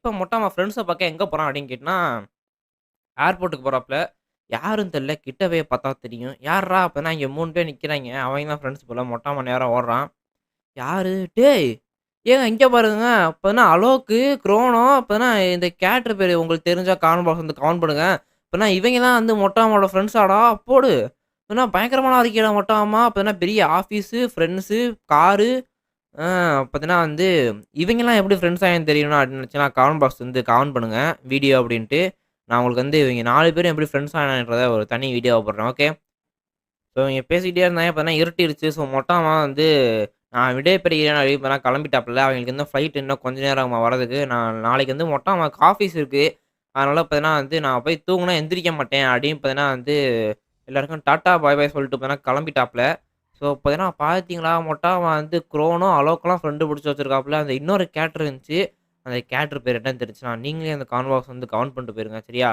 இப்ப மொட்டை அவன் ஃப்ரெண்ட்ஸ பாக்க எங்க போறான் அப்படின்னு கேட்டனா, ஏர்போர்ட்டுக்கு போறாப்ல. யாருன்னு தெரியல. கிட்டவே பார்த்தா தெரியும். யார்றா? அப்பன்னா இங்க 3 பேர் நிக்கிறாய்ங்க. அவய்ங்க தான் ஃப்ரெண்ட்ஸ் போல. மொட்ட அவன் நேரா ஓடுறான். யாரு? டேய்! ஏங்க இங்க பாருங்க. அப்பன்னா அலோக்கு, குரோனோ, அப்பன்னா இந்த கேரக்டர் பேரு உங்களுக்கு தெரிஞ்சா காமெண்ட் பாக்ஸ் வந்து கமெண்ட் பண்ணுங்க. அப்பன்னா இவைங்க தான் வந்து மொட்ட மாமாவோட ஃப்ரெண்ட்ஸாடா? போடு. அப்பன்னா பயங்கரமான அறிக்கைடா மொட்ட மாமா. அப்பன்னா பெரிய ஆஃபீஸு, ஃப்ரெண்ட்ஸு, காரு, ஆ பார்த்தீங்கன்னா வந்து இவைங்கலாம் எப்படி ஃப்ரெண்ட்ஸ் ஆயின்னு தெரியணும் அப்படின்னு நினச்சுன்னா, கமெண்ட் பாக்ஸ் வந்து கமெண்ட் பண்ணுங்க. வீடியோ அப்படின்ட்டு. நான் உங்களுக்கு வந்து இவைங்க 4 பேரும் எப்படி ஃப்ரெண்ட்ஸ் ஆனாங்கன்றத ஒரு தனி வீடியோவா போடுறேன். ஓகே. ஸோ இவங்க பேசிக்கிட்டே இருந்தாங்க. பார்த்தீங்கன்னா இருட்டிருச்சு. ஸோ மொட்ட மாமா வந்து நான் விடை பெறுகிறேன் அப்படின்னு இப்பதான் கிளம்பிட்டாப்புல. அவங்களுக்கு இன்னும் ஃப்ளைட் இன்னும் கொஞ்ச நேரம் ஆகுமா வரதுக்கு. நான் நாளைக்கு வந்து மொட்ட மாமாவுக்கு ஆஃபீஸ் இருக்கு. அதனால பார்த்தீங்கன்னா வந்து நான் போய் தூங்குனா எந்திரிக்க மாட்டேன் அப்படின்னு பார்த்தீங்கன்னா வந்து எல்லாருக்கும் டாட்டா பாய் பாய் சொல்லிட்டு பார்த்தீங்கன்னா கிளம்பிட்டாப்புல. ஸோ பார்த்தீங்கன்னா பார்த்தீங்களா மொட்ட மாமா வந்து குரோனோ, அலோக்கெல்லாம் ஃப்ரெண்டு புடிச்சு வச்சிருக்காப்புல. அந்த இன்னொரு கேரக்டர் இருந்துச்சு. அந்த கேரக்டர் பேர் என்னன்னு தெரிஞ்சுச்சுனா, நீங்களே அந்த கமெண்ட் பாக்ஸ் வந்து கமெண்ட் பண்ணிட்டு போயிருங்க. சரியா?